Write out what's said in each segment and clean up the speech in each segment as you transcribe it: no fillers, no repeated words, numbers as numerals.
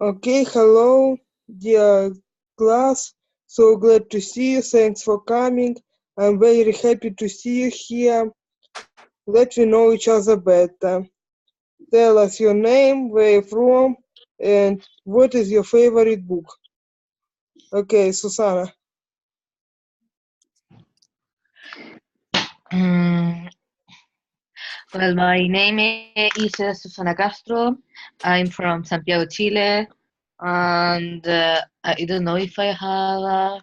Okay, hello, dear class. So glad to see you. Thanks for coming. I'm very happy to see you here. Let me know each other better. Tell us your name, where you're from, and what is your favorite book. Okay, Susana. Mm, Well, my name is Susana Castro. I'm from Santiago, Chile, and I don't know if I have a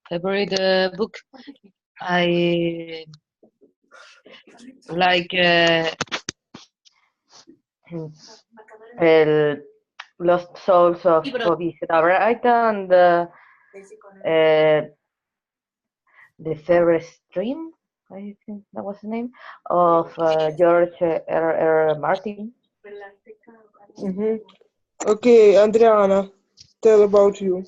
favorite book. I like el Lost Souls of Obisita Wright and uh, The Fairest Dream. I think that was the name of George R. Martin. Okay, Adriana, tell about you.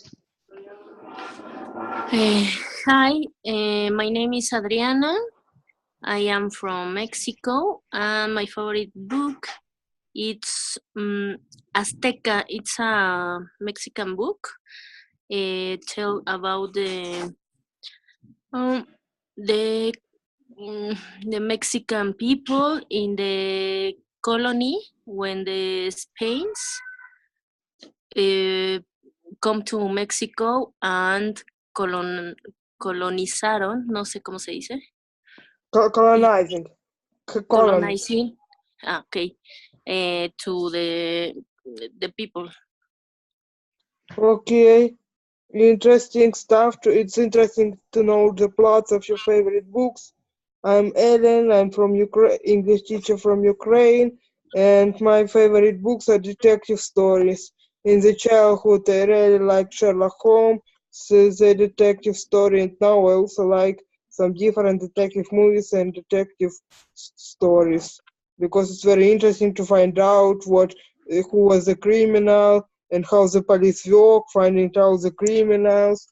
Hi, my name is Adriana. I am from Mexico, and my favorite book it's Azteca. It's a Mexican book. Tell about um, the the Mexican people in the colony when the Spains come to Mexico and colonizaron, no sé cómo se dice. Colonizing. Colonizing, okay, to the people. Okay, interesting stuff. It's interesting to know the plots of your favorite books. I'm Ellen. I'm from Ukraine, English teacher from Ukraine, and my favorite books are detective stories. In the childhood, I really liked Sherlock Holmes, the detective story, and now I also like some different detective movies and detective stories because it's very interesting to find out who was the criminal and how the police work, finding out the criminals,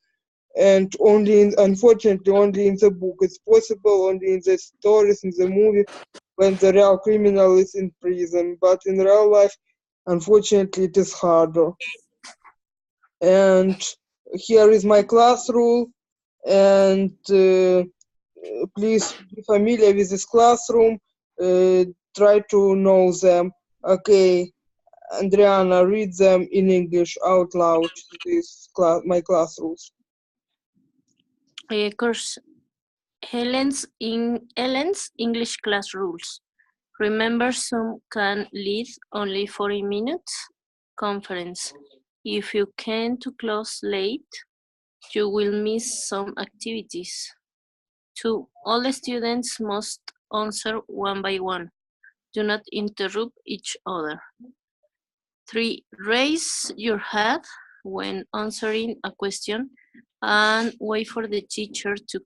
and unfortunately only in the book it's possible, only in the stories in the movie when the real criminal is in prison, but in real life unfortunately it is harder. And here is my class rule, and please be familiar with this classroom, try to know them. Okay, Adriana, read them in English out loud, my class rules. Course Helen's English class rules. Remember, some can lead only 40 minutes conference. If you came to class late, you will miss some activities. 2. All the students must answer one by one. Do not interrupt each other. 3. Raise your hand when answering a question and wait for the teacher to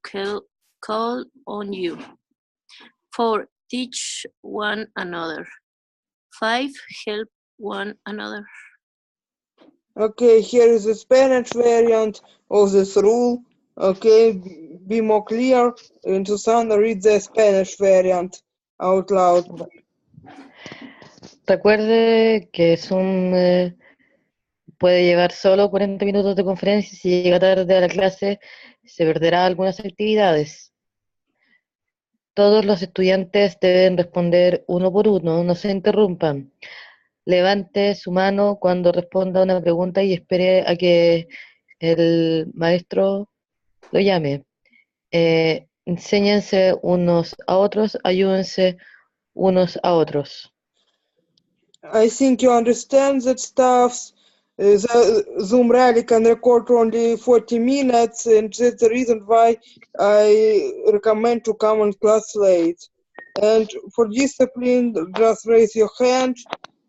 call on you. 4. Teach one another. 5. Help one another. Okay, here is the Spanish variant of this rule. Okay, be more clear. And Susana, read the Spanish variant out loud. Recuerde que Zoom puede llevar solo 40 minutos de conferencia. Si llega tarde a la clase, se perderá algunas actividades. Todos los estudiantes deben responder uno por uno, no se interrumpan. Levante su mano cuando responda una pregunta y espere a que el maestro lo llame. Enséñense unos a otros, ayúdense unos a otros. I think you understand that stuff. The Zoom rally can record only 40 minutes, and that's the reason why I recommend to come on class late. And for discipline, just raise your hand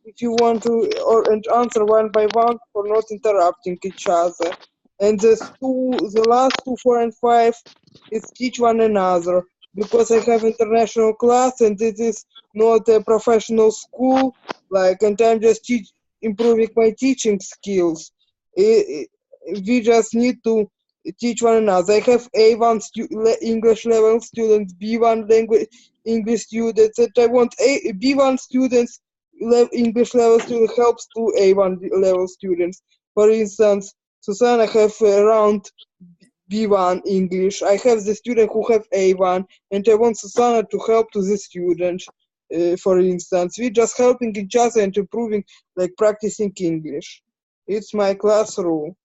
if you want to, and answer one by one for not interrupting each other. And the last 2, 4, and 5 is teach one another, because I have international class and it is not a professional school, and I'm just improving my teaching skills. We just need to teach one another. I have A1 English level students, B1 language English students, and I want B1 students English level student helps to A1 level students. For instance, Susanna have around B1 English. I have the student who have A1, and I want Susanna to help to the student. For instance, we just helping each other and improving, like practicing English. It's my class rule.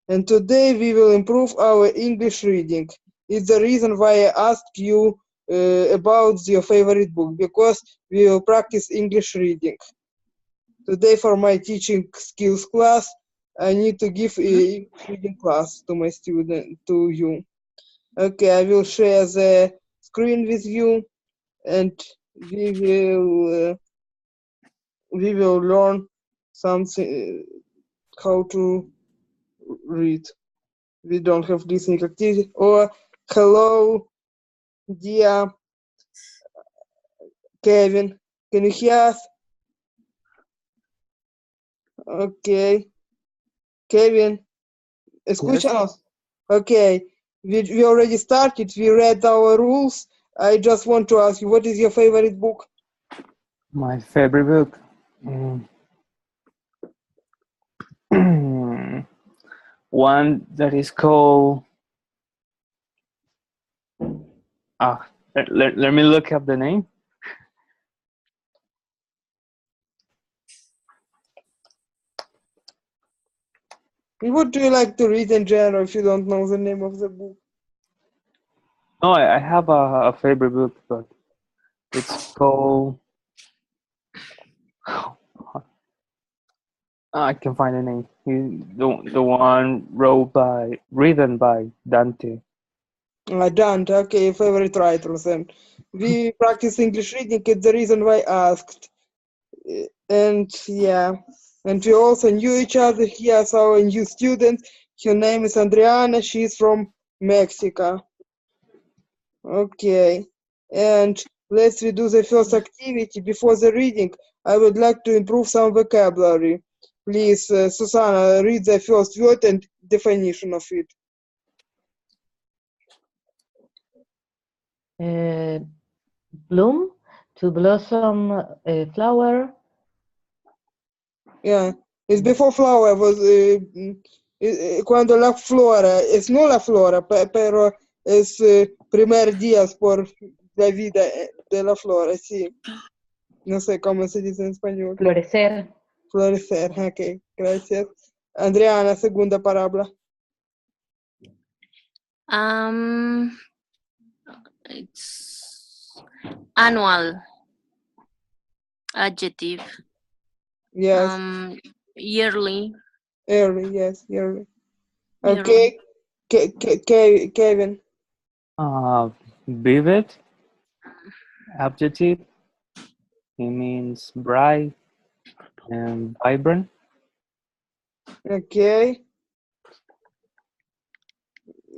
And today we will improve our English reading. It's the reason why I asked you about your favorite book, because we will practice English reading. Today for my teaching skills class, I need to give a reading class to my student, to you. Okay, I will share the screen with you, and we will learn something, how to read. We don't have listening activity. Or hello, dear Kevin, can you hear us? Okay, Kevin, escúchanos. Okay, we already started. We read our rules. I just want to ask you, what is your favorite book? My favorite book. One that is called. Let me look up the name. What do you like to read in general if you don't know the name of the book? No, I have a favorite book, but it's called. I can find the name. The one written by Dante. Dante, okay, your favorite writer then. We practice English reading, it's the reason why I asked. And yeah, and we also knew each other. Here's our new student. Her name is Adriana. She's from Mexico. Okay, and let's do the first activity. Before the reading, I would like to improve some vocabulary. Please, Susanna, read the first word and definition of it. Bloom, to blossom a flower. Yeah, it's before flower, was cuando la flora, es no la flora, pero es primer días por la vida de la flora, sí. No sé cómo se dice en español. Florecer. Florecer, ok, gracias. Adriana, segunda palabra. It's annual. Adjective. Yes. Yearly. Yearly, yes, yearly. Okay, Kevin. Vivid. Adjective. It means bright and vibrant. Okay.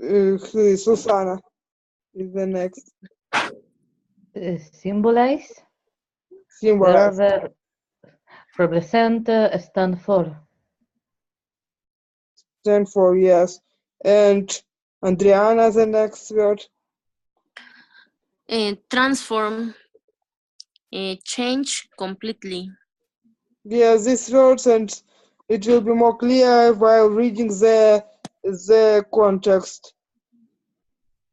Susana is the next. Symbolize. Symbolize. Verb, represent, stand for. Stand for, yes. And Adriana, the next word. Transform. Change completely. Yes, these words, and it will be more clear while reading the context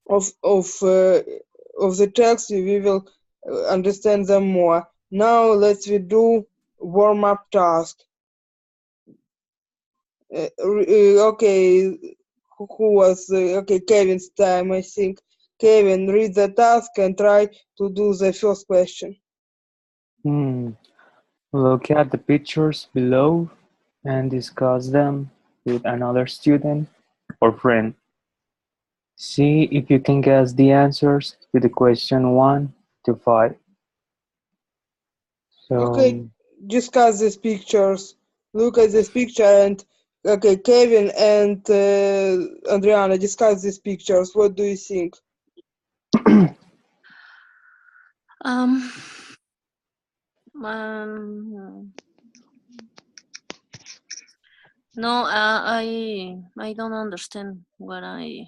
of the text. We will understand them more. Now let's do warm-up task. Okay, who was okay? Kevin's time, I think. Kevin, read the task and try to do the first question. Look at the pictures below and discuss them with another student or friend. See if you can guess the answers to the question 1 to 5. So, okay, discuss these pictures. Look at this picture and okay, Kevin and Adriana, discuss these pictures. What do you think? No, I don't understand what I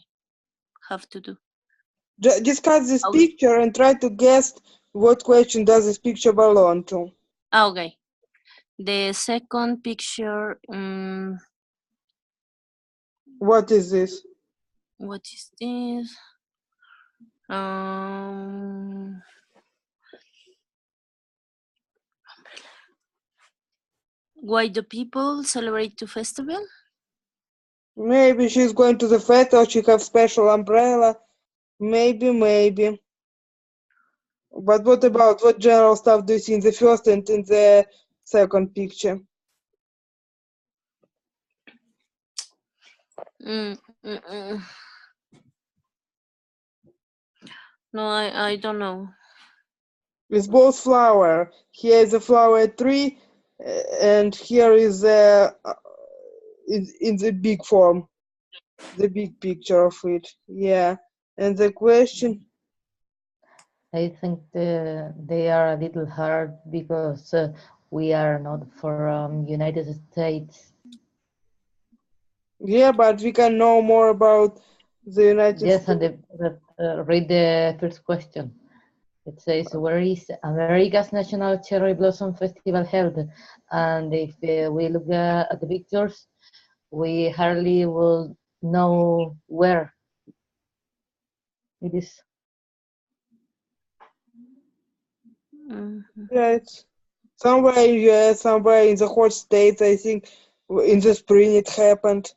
have to do. Discuss this picture and try to guess what question does this picture belong to. Okay. The second picture, What is this? what is this? Why do people celebrate the festival? Maybe she's going to the festival, she have special umbrella. Maybe. But what general stuff do you see in the first and in the second picture? No, I don't know. It's both flower. Here is a flower tree, and here is the in the big form, the big picture of it. Yeah, and the question. I think they are a little hard because we are not from United States. Yeah, but we can know more about the United Yes, States. and read the first question. It says, where is America's National Cherry Blossom Festival held? And if we look at the pictures, we hardly will know where it is. Yeah, it's somewhere in US, somewhere in the hot states. I think in the spring it happened.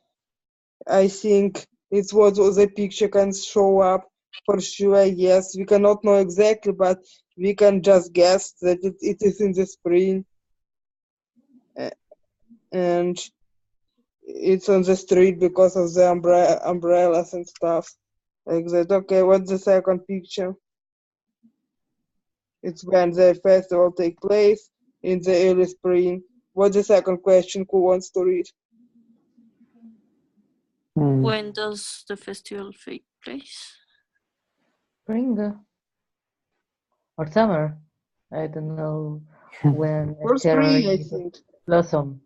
I think it's what the picture can show up for sure. Yes, we cannot know exactly, but we can just guess that it is in the spring, and it's on the street because of the umbrellas and stuff like that. Okay, what's the second picture? It's when the festival take place in the early spring. What's the second question? Who wants to read? When does the festival take place? Spring or summer. I don't know when For spring, I cherry think. blossom.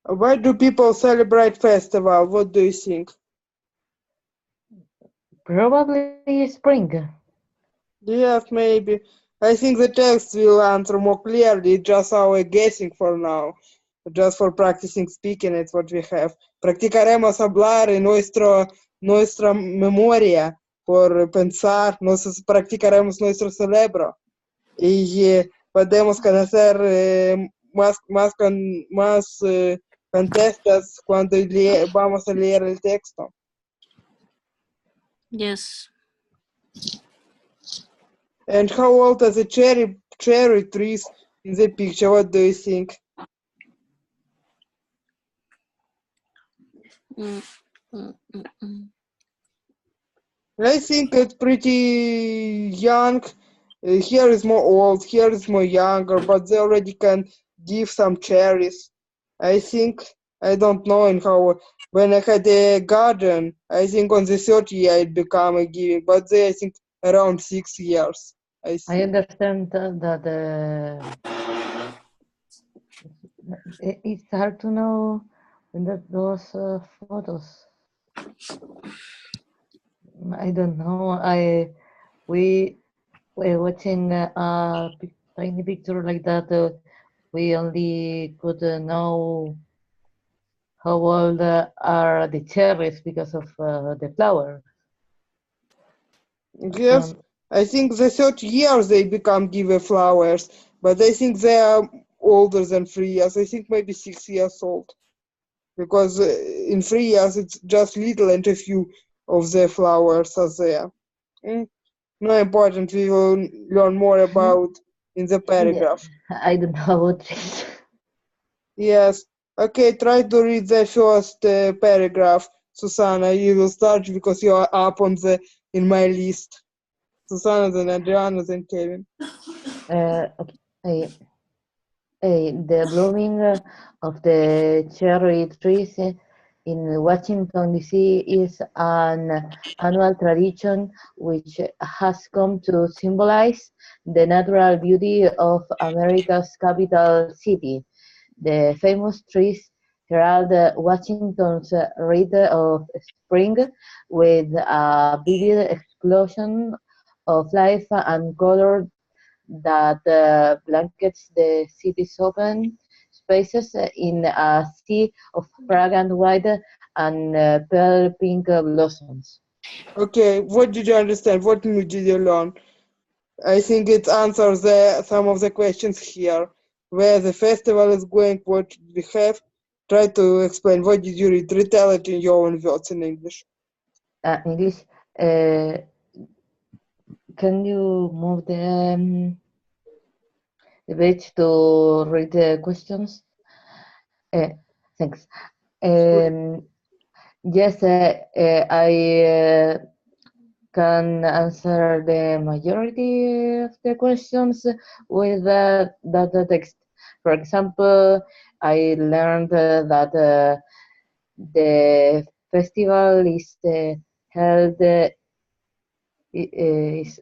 Why do people celebrate festival? What do you think? Probably spring. Yes, maybe. I think the text will answer more clearly, just our guessing for now. Just for practicing speaking, it's what we have. Practicaremos hablar en nuestra memoria por pensar, practicaremos nuestro cerebro. Y podemos conocer más contestas cuando vamos a leer el texto. Yes. And how old are the cherry trees in the picture? What do you think? I think it's pretty young. Here is more old, here is more younger, but they already can give some cherries. I think, I don't know in how, when I had a garden, I think on the third year it became a giving, but they, I think, around 6 years. I understand that it's hard to know in those photos. I don't know. We were watching a tiny picture like that. We only could know how old are the cherries because of the flower. Yes, I think the third years they become give flowers, but I think they are older than 3 years. I think maybe 6 years old, because in 3 years it's just little and a few of the flowers are there. No important. We will learn more about in the paragraph. Yeah, I don't know about this. Yes. Okay, try to read the first paragraph, Susanna. You will start because you are up on the in my list. Susanna, then Adriana, then Kevin. Okay. The blooming of the cherry trees in Washington, D.C. is an annual tradition which has come to symbolize the natural beauty of America's capital city. The famous trees herald Washington's rite of spring with a vivid explosion of life and color that blankets the city's open spaces in a sea of fragrant white and pale pink blossoms. Okay, what did you understand? What new did you learn? I think it answers some of the questions here. Where the festival is going, what we have. Try to explain. What did you read? Retell it in your own words in English. English, can you move the page to read the questions? Thanks. Yes, I can answer the majority of the questions with that text. For example, I learned that the festival is held is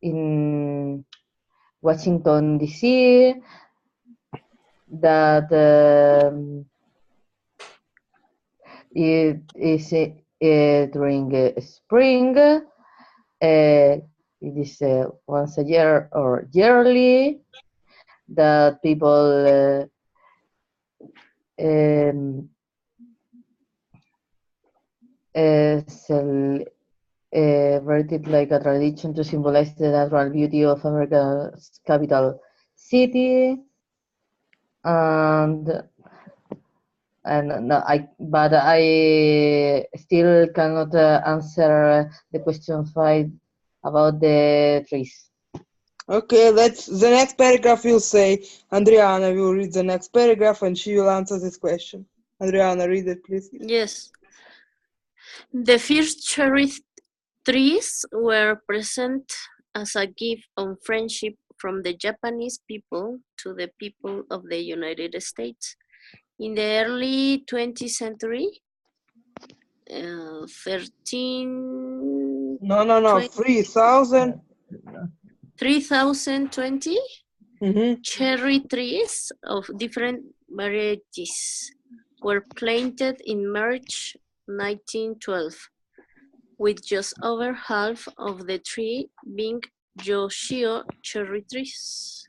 in Washington D.C. That it is during spring. It is once a year or yearly that people celebrated like a tradition to symbolize the natural beauty of America's capital city. And no, but I still cannot answer the question 5 about the trees. Okay, the next paragraph will say, Adriana will read the next paragraph and she will answer this question. Adriana, read it, please. Yes. The first cherry trees were present as a gift of friendship from the Japanese people to the people of the United States. In the early 20th century, 3020 cherry trees of different varieties were planted in March 1912, with just over half of the tree being Yoshio cherry trees.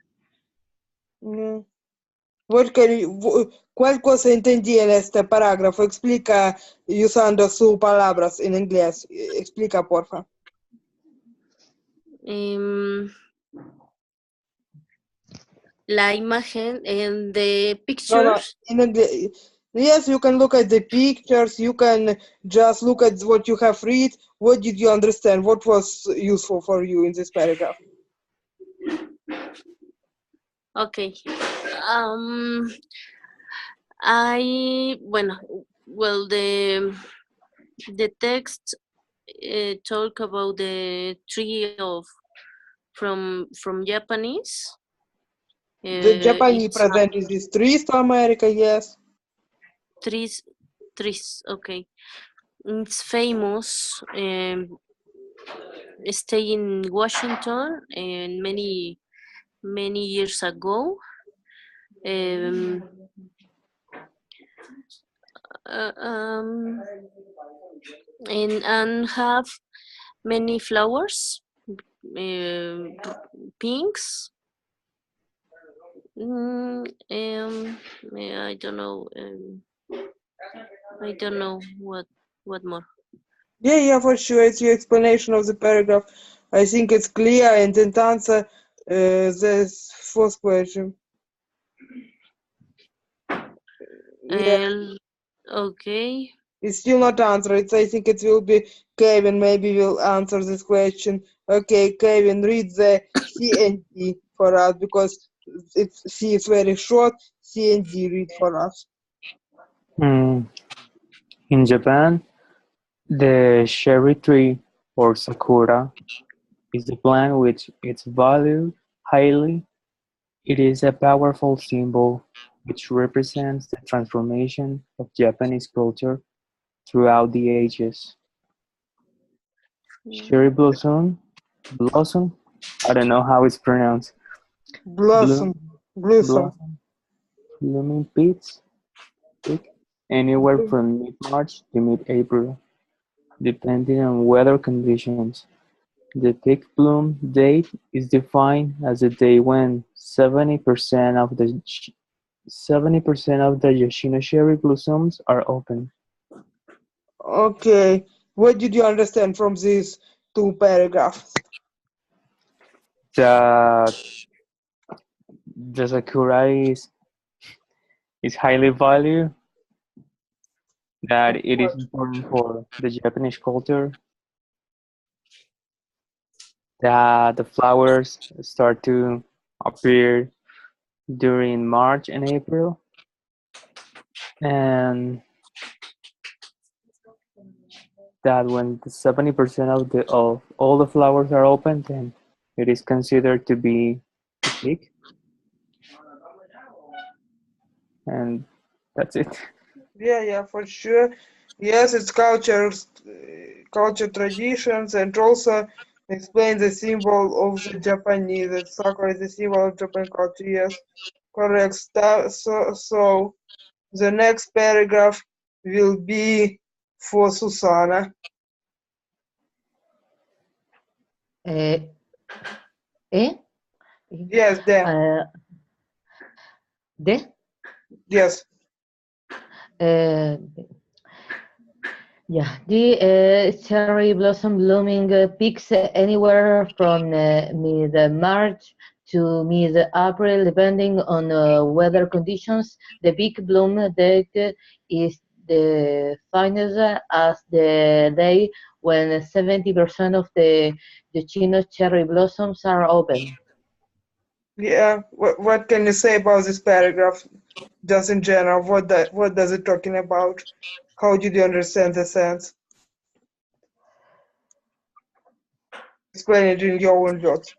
¿Cuál cosa entendí en este parágrafo? Explica usando sus palabras en inglés. Explica, porfa. La imagen and the pictures. No, in English. Yes, you can look at the pictures. You can just look at what you have read. What did you understand? What was useful for you in this paragraph? Okay. The text talk about the tree from Japanese. The Japanese present is this trees to America, yes. Trees, okay. It's famous. Stay in Washington and many years ago. And have many flowers, pinks. I don't know. I don't know what more. Yeah, for sure. It's your explanation of the paragraph. I think it's clear and didn't answer the first question. Okay. It's still not answered. I think it will be Kevin. Maybe will answer this question. Okay, Kevin, read the C and D for us because C is very short. C and D read for us. In Japan, the cherry tree or sakura is a plant which is valued highly. It is a powerful symbol which represents the transformation of Japanese culture throughout the ages. Cherry blossom, I don't know how it's pronounced. Blossom. Blooming peaks, anywhere from mid-March to mid-April, depending on weather conditions. The peak bloom date is defined as the day when 70% of the 70% of the Yoshino cherry blossoms are open. Okay. What did you understand from these two paragraphs? That the sakura is highly valued, that it is important for the Japanese culture, that the flowers start to appear during March and April, and that when the 70% of all the flowers are open, then it is considered to be the peak, and that's it. Yeah, for sure. Yes, it's culture traditions, and also explain the symbol of the Japanese. That sakura is the symbol of Japan culture. Yes, correct. So the next paragraph will be for Susana. Eh, eh? Yes, then. De? Yes. Uh, yeah, the cherry blossom blooming peaks anywhere from mid-March to mid-April, depending on weather conditions. The peak bloom date is defined as the day when 70% of the Yoshino cherry blossoms are open. Yeah. What can you say about this paragraph? Just in general, what does it talking about? How did you understand the sense? Explain it in your own words.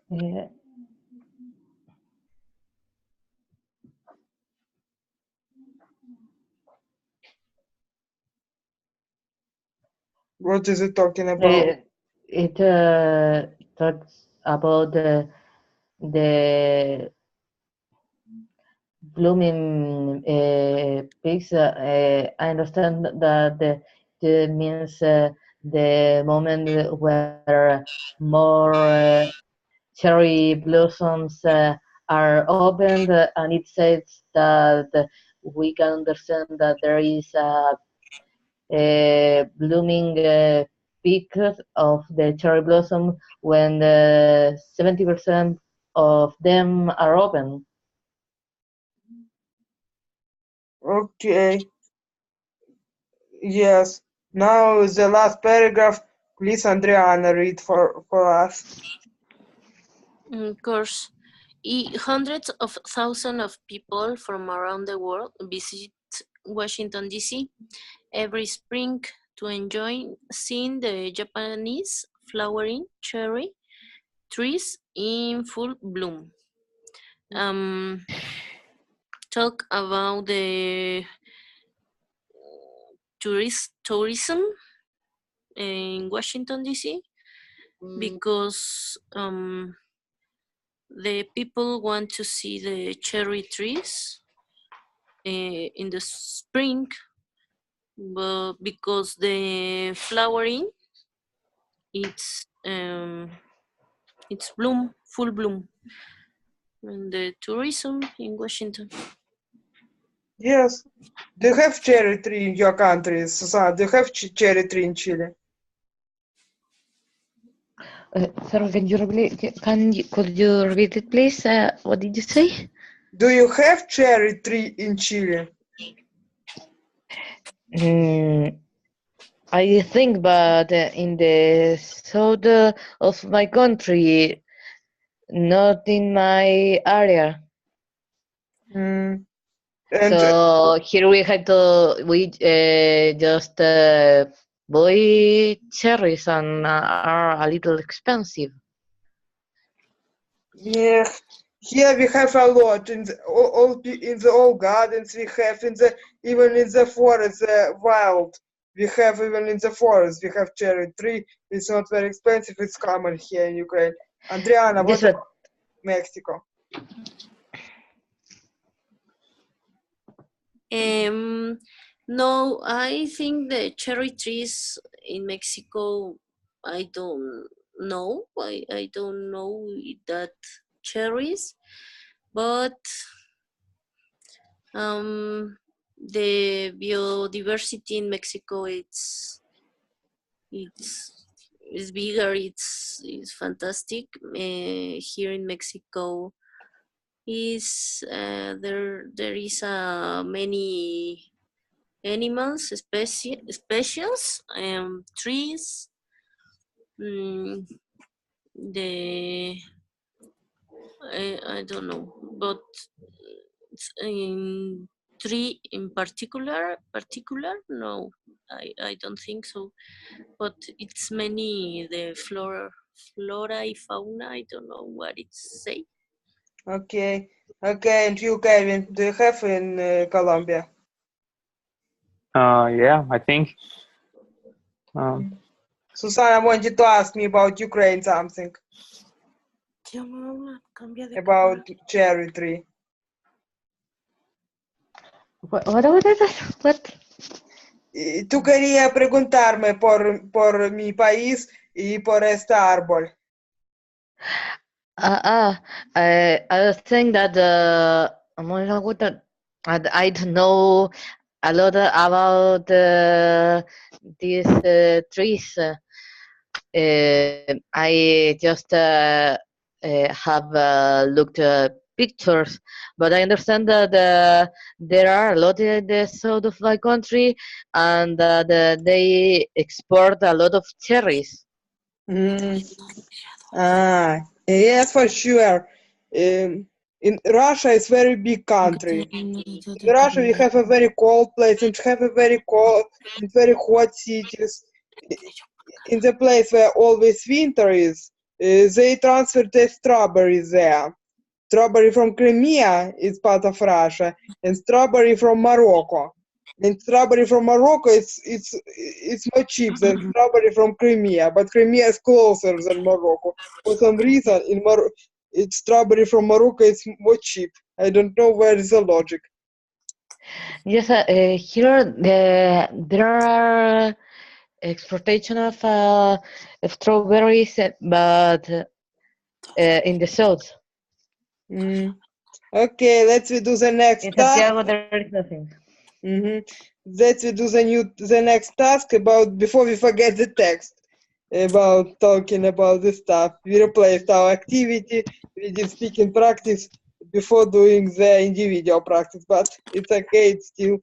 What is it talking about? It talks about the blooming pigs. I understand that it means the moment where more cherry blossoms are opened, and it says that we can understand that there is a blooming peak of the cherry blossom when 70% of them are open. Okay. Yes. Now the last paragraph. Please, Andriana, read for us. Of course, hundreds of thousands of people from around the world visit Washington, D.C. every spring to enjoy seeing the Japanese flowering cherry trees in full bloom. Talk about the tourism in Washington, D.C. because the people want to see the cherry trees in the spring, but because the flowering it's bloom, full bloom, and the tourism in Washington. Yes. Do you have cherry tree in your country, Susana? Do you have cherry tree in Chile? Sir, could you repeat it, please? What did you say? Do you have cherry tree in Chile? I think, but in the south of my country, not in my area. And So here we just buy cherries and are a little expensive. yeah, here we have a lot in the all gardens. We have even in the forest, wild. We have even in the forest. We have cherry tree. It's not very expensive. It's common here in Ukraine. Andriana, what about Mexico? No, I think the cherry trees in Mexico, I don't no, I don't know that cherries, but the biodiversity in Mexico it's bigger. It's fantastic. Here in Mexico is there is many animals, species, trees. The I don't know, but in tree in particular, no, I don't think so. But it's many the flora and fauna. I don't know what it's say. Okay. Okay, and you, Kevin, do you have in Colombia? Yeah, I think. Susanna wanted to ask me about Ukraine something, about cherry tree. What was that? What? Tú querías preguntarme por mi país y por este árbol. I was saying that I don't know a lot about these trees. I just have looked pictures, but I understand that there are a lot in the south of my country, and that they export a lot of cherries. Yes, for sure. In Russia, it's very big country. In Russia, we have a very cold place and have a very cold and very hot cities. In the place where always winter is, they transfer the strawberries there. Strawberry from Crimea is part of Russia, and strawberry from Morocco. And strawberry from Morocco it's more cheap than strawberry from Crimea, but Crimea is closer than Morocco. For some reason, it's strawberry from Morocco is more cheap. I don't know where is the logic. Yes, here there are exportation of strawberries, but in the south. Okay, let's do the next In task. Santiago, there is nothing. Let's do the next task about before we forget the text about talking about the stuff. We replaced our activity. We did speaking practice before doing the individual practice, but it's okay. It's still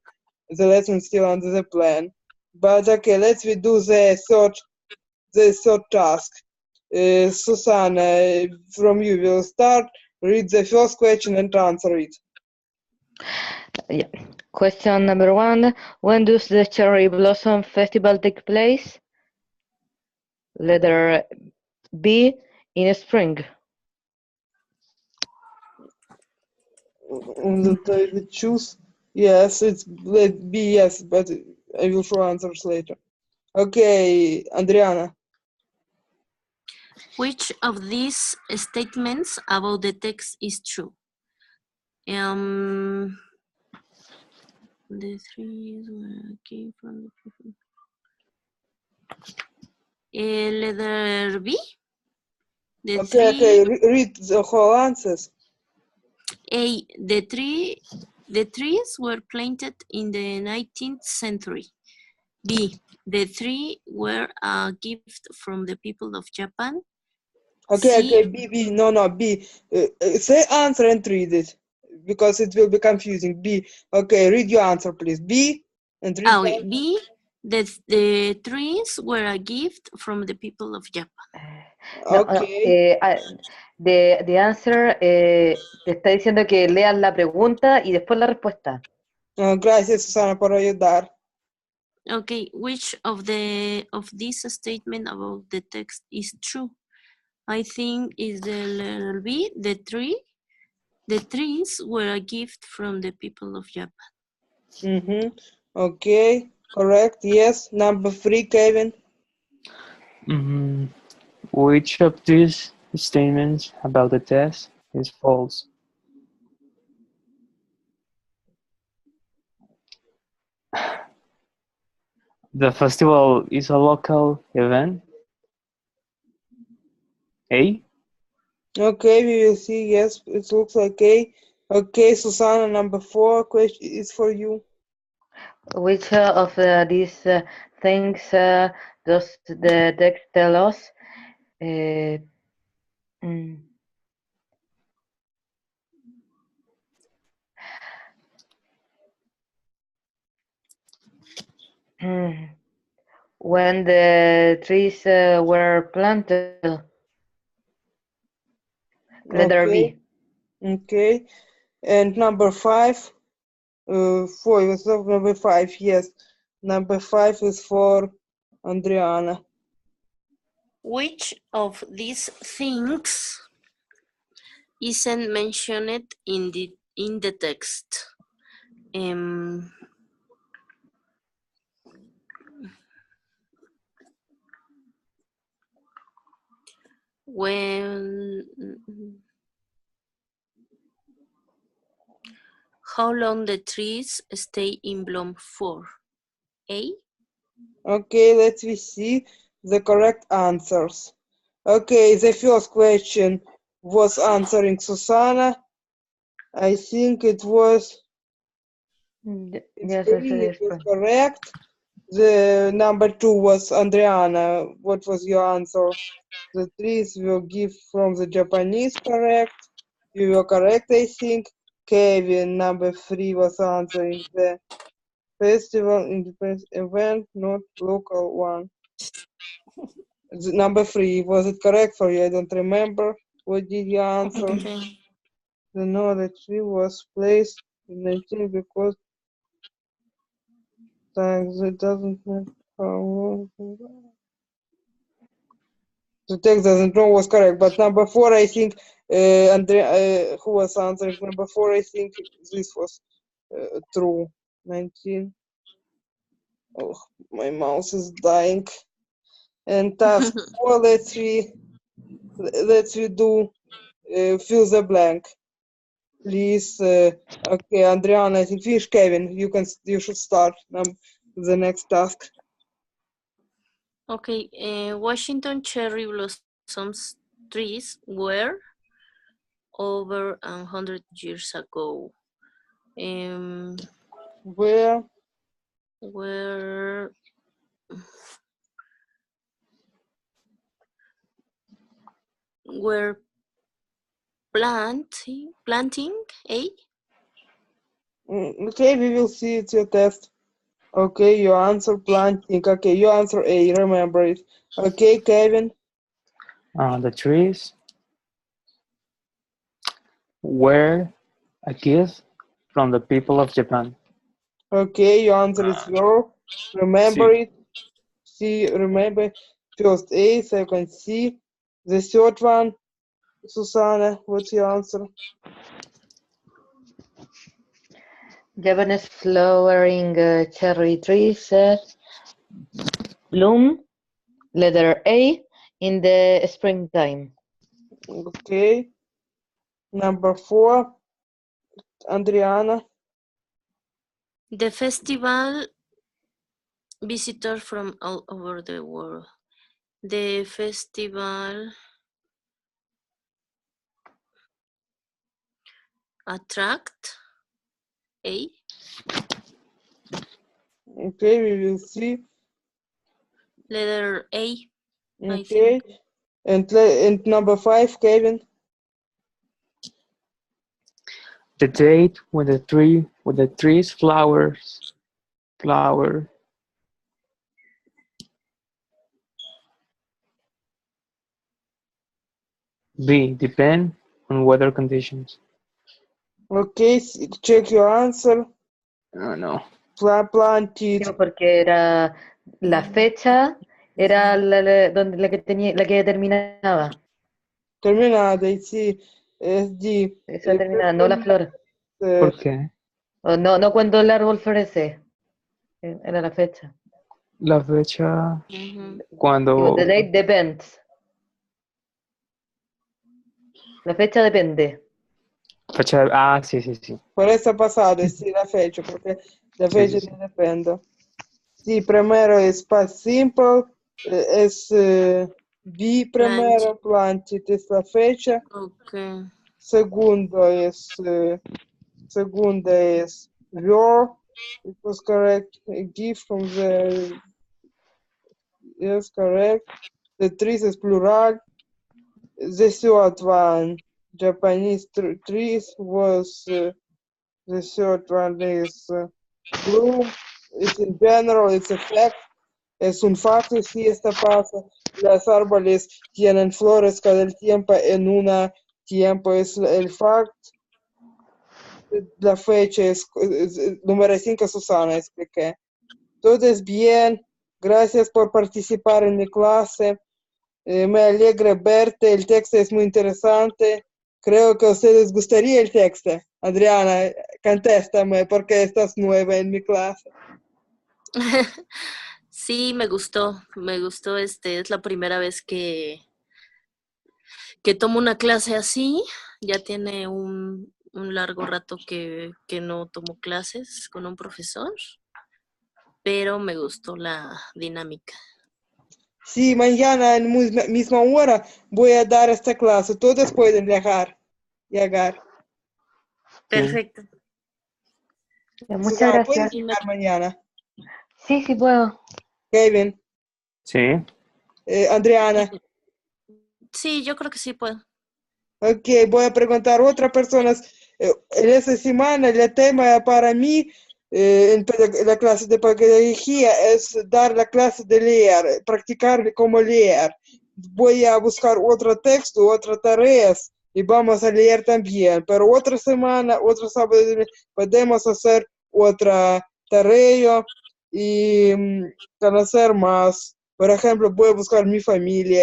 the lesson still under the plan. But okay, let's do the third task. Susanna, from you, will start. Read the first question and answer it. Yeah. Question number 1. When does the Cherry Blossom Festival take place? Letter B, in spring. I choose. Yes, let be yes, but I will show answers later. Okay, Adriana. Which of these statements about the text is true? The trees were came from the people. Letter B. Okay, read the whole answers. A. The trees were planted in the 19th century. B. The trees were a gift from the people of Japan. Okay, C, okay, B, no, B. Say answer and read it, because it will be confusing. B, okay, read your answer, please. B, and read the answer. B. The trees were a gift from the people of Japan. Okay. The answer te está diciendo que leas la pregunta y después la respuesta. Gracias, Susana, por ayudar. Okay, which of this statement about the text is true? I think is the letter B. The trees were a gift from the people of Japan. Okay, correct. Yes. Number 3, Kevin. Which of these statements about the test is false? The festival is a local event. A? Okay, we will see. Yes, it looks like A. Okay, Susanna, number 4 question is for you. Which of these things does the text tell us? Uh, mm, mm, when the trees were planted, letter Okay, B. okay. And number 5, 4 was number 5, yes. Number 5 is for Andriana. Which of these things isn't mentioned in the text? How long the trees stay in bloom for? A? Okay, let's see the correct answers. Okay, the first question was answering Susanna. I think it was it's Yes, A, ese it es. was correct. The number 2 was Andriana. What was your answer? The trees will give from the Japanese, correct? You were correct, I think. Kevin, number 3 was answering the festival independence event, not local one. Number 3, was it correct for you? I don't remember. What did you answer? Okay. The knowledge tree was placed in 19 because it doesn't know how long. The text doesn't know was correct, but number 4, I think, who was answering number 4, I think this was true. 19. Oh, my mouse is dying. And task 4, let's we do fill the blank. Please, okay, Andriana, I think finish. Kevin, you should start the next task. Okay, Washington cherry blossoms trees were over 100 years ago. Where Were planting A? Okay, we will see. It's your test. Okay, your answer planting. Okay, your answer A. Remember it. Okay, Kevin. The trees were a gift from the people of Japan. Okay, your answer is your. Remember C. it. C. Remember first A, second C. The third one, Susanna. What's your answer? Japanese flowering cherry trees bloom, letter A, in the springtime. Okay. Number 4, Andriana. The festival visitors from all over the world. The festival attract A? Okay, we will see. Letter A, I Okay. think. And number 5, Kevin. The date when the trees flower. B. Depend on weather conditions. Okay, check your answer. No. Planted. Sí, porque era la fecha, era donde la que determinaba. Terminada, sí. Es D. Esa terminada, no la flor. ¿Por qué? O no cuando el árbol florece. Era la fecha. La fecha Mhm. cuando... The date depends. La fecha depende. Fecha, sí. Por eso pasado, sí, la fecha, porque la fecha Sí. depende. Sí, primero es past simple, es Be primero, planted es la fecha. Okay. Segunda es your. It was correct. A gift from the, yes, correct. The trees is plural. The third one, Japanese trees, was the third one is bloom. It's in general, it's a fact. Es un facto si esto pasa. Los árboles tienen flores cada tiempo en un tiempo. Es el fact. La fecha es número 5, Susana, expliqué. Todo es bien. Gracias por participar en mi clase. Me alegra verte. El texto es muy interesante. Creo que a ustedes gustaría el texto. Adriana, contéstame porque estás nueva en mi clase. Sí, me gustó, es la primera vez que tomo una clase así. Ya tiene un largo rato que no tomo clases con un profesor, pero me gustó la dinámica. Sí, mañana en misma hora voy a dar esta clase. Todos pueden llegar. Perfecto. Muchas Susana, ¿puedes gracias. llegar mañana? Sí, sí puedo. Kevin, Sí. Adriana. Sí, yo creo que sí puedo. Ok, voy a preguntar a otras personas. En esta semana el tema para mí en la clase de pedagogía es dar la clase de leer, practicar cómo leer. Voy a buscar otro texto, otras tareas y vamos a leer también. Pero otra semana, otro sábado, podemos hacer otra tarea y conocer más. Por ejemplo, voy a buscar mi familia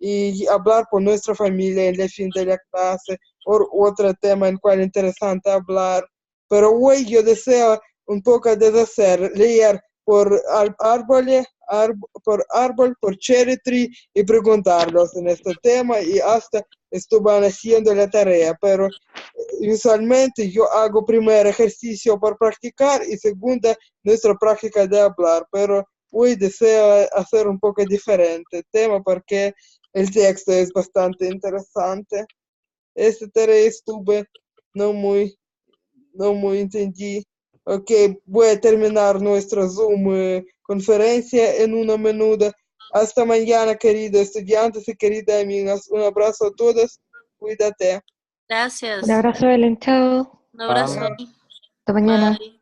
y hablar con nuestra familia en el fin de la clase, o otro tema en cual es interesante hablar. Pero hoy yo deseo un poco de hacer, leer por árbol, por cherry tree y preguntarlos en este tema y hasta estuve haciendo la tarea, pero usualmente yo hago primer ejercicio por practicar y segunda nuestra práctica de hablar, pero hoy deseo hacer un poco diferente tema porque el texto es bastante interesante. Esta tarea estuve no muy entendí. Ok, voy a terminar nuestra Zoom conferencia en una minuta. Hasta mañana, queridos estudiantes y queridas amigas. Un abrazo a todos. Cuídate. Gracias. Un abrazo, Belén. Chao. Un abrazo. Hasta mañana. Bye.